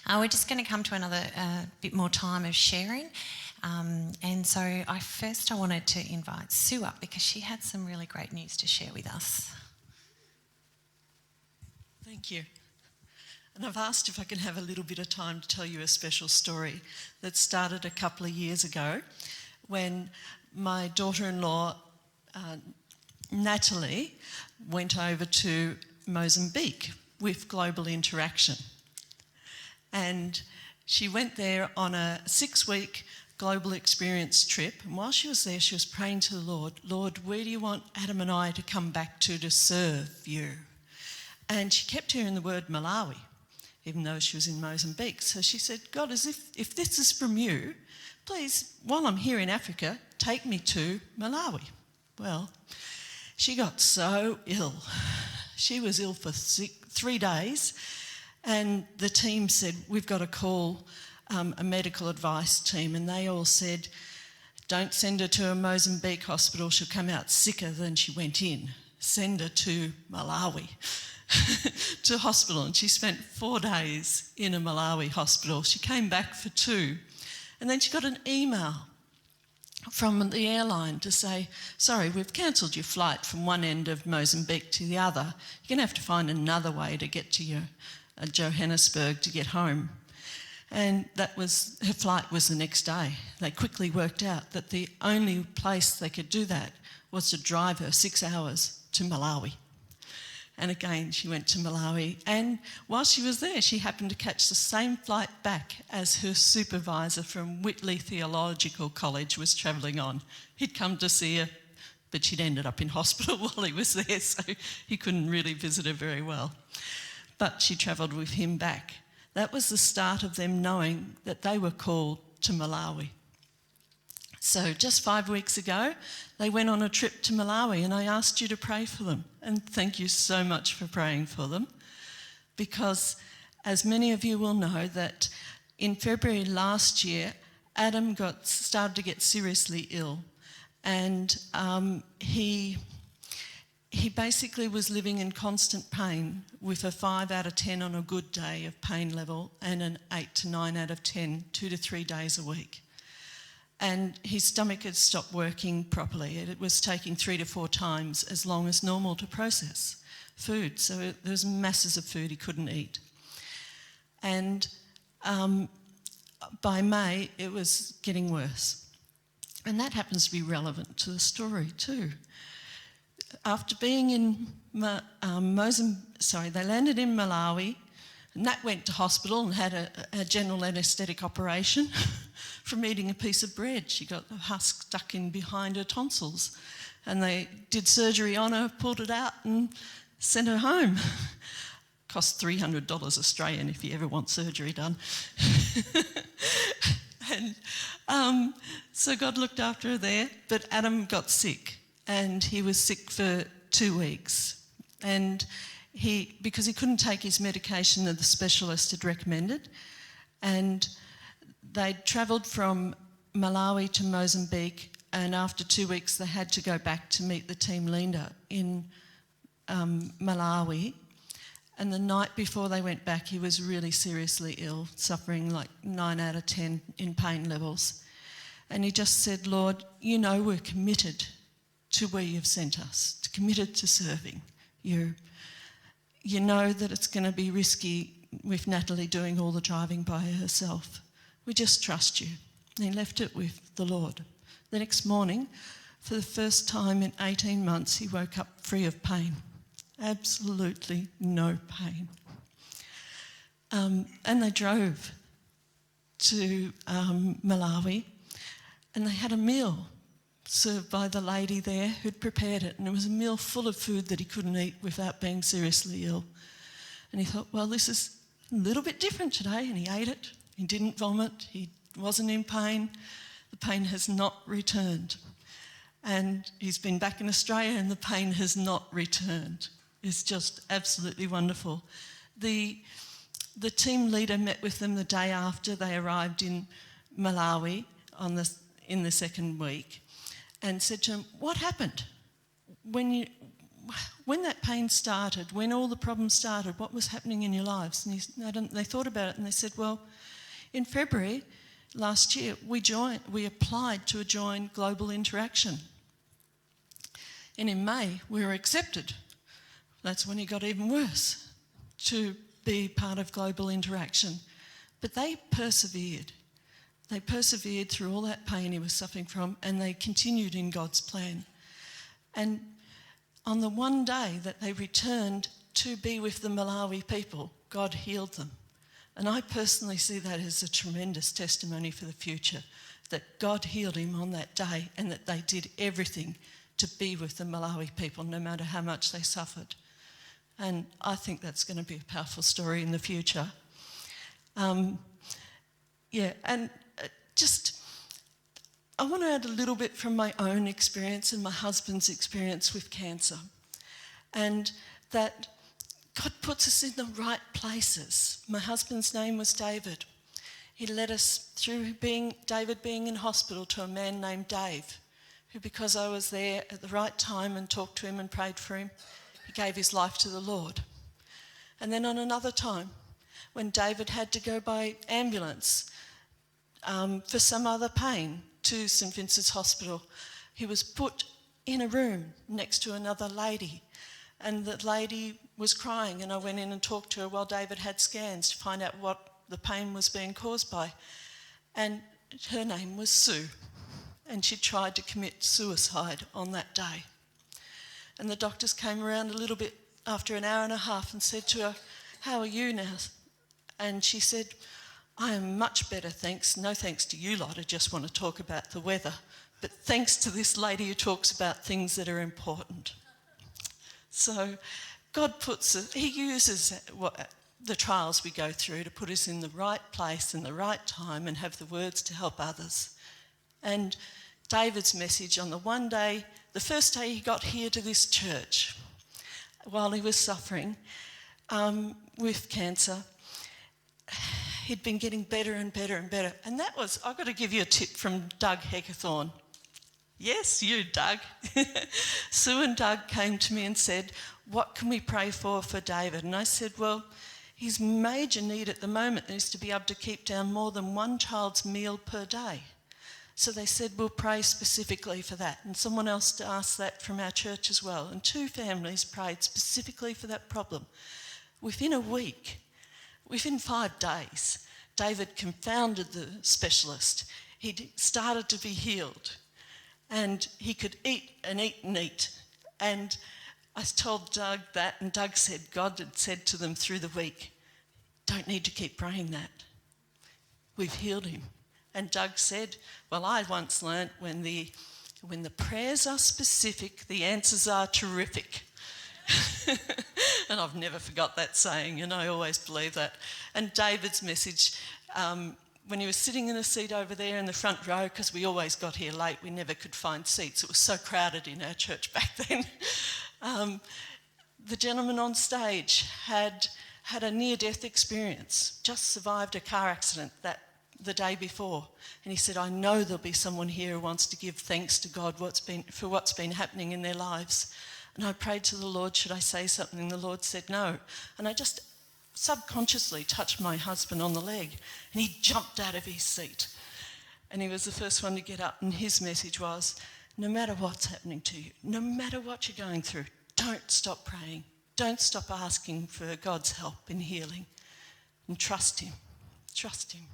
We're just going to come to another bit more time of sharing. And so I wanted to invite Sue up because she had some really great news to share with us. Thank you. And I've asked if I can have a little bit of time to tell you a special story that started a couple of years ago when my daughter-in-law, Natalie, went over to Mozambique with Global Interaction. And she went there on a 6-week global experience trip. And while she was there, she was praying to the Lord, Lord, where do you want Adam and I to come back to serve you? And she kept hearing the word Malawi, even though she was in Mozambique. So she said, God, as if this is from you, please, while I'm here in Africa, take me to Malawi. Well, she got so ill. She was ill for 3 days, and the team said, we've got to call a medical advice team, and they all said, don't send her to a Mozambique hospital, she'll come out sicker than she went in. Send her to Malawi. To hospital, and she spent 4 days in a Malawi hospital. She came back for 2, and then she got an email from the airline to say, sorry, we've cancelled your flight from one end of Mozambique to the other. You're going to have to find another way to get to your Johannesburg to get home. And her flight was the next day. They quickly worked out that the only place they could do that was to drive her 6 hours to Malawi. And again, she went to Malawi. And while she was there, she happened to catch the same flight back as her supervisor from Whitley Theological College was travelling on. He'd come to see her, but she'd ended up in hospital while he was there, so he couldn't really visit her very well. But she travelled with him back. That was the start of them knowing that they were called to Malawi. So just 5 weeks ago, they went on a trip to Malawi, and I asked you to pray for them. And thank you so much for praying for them, because as many of you will know that in February last year, Adam started to get seriously ill, and he basically was living in constant pain with a 5 out of 10 on a good day of pain level and an 8 to 9 out of 10, 2 to 3 days a week. And his stomach had stopped working properly. It was taking 3 to 4 times as long as normal to process food. So there was masses of food he couldn't eat. And by May, it was getting worse. And that happens to be relevant to the story too. After being in they landed in Malawi, and Nat went to hospital and had a general anaesthetic operation from eating a piece of bread. She got a husk stuck in behind her tonsils, and they did surgery on her, pulled it out and sent her home. Cost $300 Australian if you ever want surgery done. And so God looked after her there, but Adam got sick, and he was sick for 2 weeks. And because he couldn't take his medication that the specialist had recommended, and they'd travelled from Malawi to Mozambique, and after 2 weeks they had to go back to meet the team leader in Malawi. And the night before they went back, he was really seriously ill, suffering like 9 out of 10 in pain levels. And he just said, Lord, you know we're committed to where you've sent us, committed to serving you. You know that it's going to be risky with Natalie doing all the driving by herself. We just trust you. And he left it with the Lord. The next morning, for the first time in 18 months, he woke up free of pain. Absolutely no pain. And they drove to Malawi, and they had a meal served by the lady there who'd prepared it, and it was a meal full of food that he couldn't eat without being seriously ill. And he thought, well, this is a little bit different today, and he ate it. He didn't vomit, he wasn't in pain. The pain has not returned. And he's been back in Australia and the pain has not returned. It's just absolutely wonderful. The team leader met with them the day after they arrived in Malawi in the second week, and said to him, what happened? when that pain started, when all the problems started, what was happening in your lives? And they thought about it and they said, well, in February last year, we applied to join Global Interaction. And in May, we were accepted. That's when it got even worse, to be part of Global Interaction. But they persevered. They persevered through all that pain he was suffering from, and they continued in God's plan. And on the one day that they returned to be with the Malawi people, God healed them. And I personally see that as a tremendous testimony for the future, that God healed him on that day and that they did everything to be with the Malawi people, no matter how much they suffered. And I think that's going to be a powerful story in the future. I want to add a little bit from my own experience and my husband's experience with cancer. And that God puts us in the right places. My husband's name was David. He led us through David being in hospital to a man named Dave, who, because I was there at the right time and talked to him and prayed for him, he gave his life to the Lord. And then on another time, when David had to go by ambulance for some other pain to St Vincent's Hospital, he was put in a room next to another lady, and the lady was crying, and I went in and talked to her while David had scans to find out what the pain was being caused by. And her name was Sue, and she tried to commit suicide on that day. And the doctors came around a little bit after an hour and a half and said to her, "How are you now?" And she said, "I am much better, thanks. No thanks to you lot, I just want to talk about the weather. But thanks to this lady who talks about things that are important." So God he uses the trials we go through to put us in the right place in the right time and have the words to help others. And David's message on the first day he got here to this church, while he was suffering with cancer, he'd been getting better and better and better. And that was, I've got to give you a tip from Doug Heckathorn. Yes, you, Doug. Sue and Doug came to me and said, "What can we pray for David?" And I said, well, his major need at the moment is to be able to keep down more than one child's meal per day. So they said, we'll pray specifically for that. And someone else asked that from our church as well. And 2 families prayed specifically for that problem. Within a week, within 5 days, David confounded the specialist. He started to be healed. And he could eat and eat and eat. And I told Doug that, and Doug said God had said to them through the week, "Don't need to keep praying that. We've healed him." And Doug said, well, I once learnt when the prayers are specific, the answers are terrific. And I've never forgot that saying, and I always believe that. And David's message, when he was sitting in a seat over there in the front row, because we always got here late, we never could find seats. It was so crowded in our church back then. The gentleman on stage had a near-death experience, just survived a car accident the day before. And he said, "I know there'll be someone here who wants to give thanks to God for what's been happening in their lives." And I prayed to the Lord, should I say something? And the Lord said no. And I just subconsciously touched my husband on the leg, and he jumped out of his seat. And he was the first one to get up, and his message was, no matter what's happening to you, no matter what you're going through, don't stop praying. Don't stop asking for God's help in healing. And trust him. Trust him.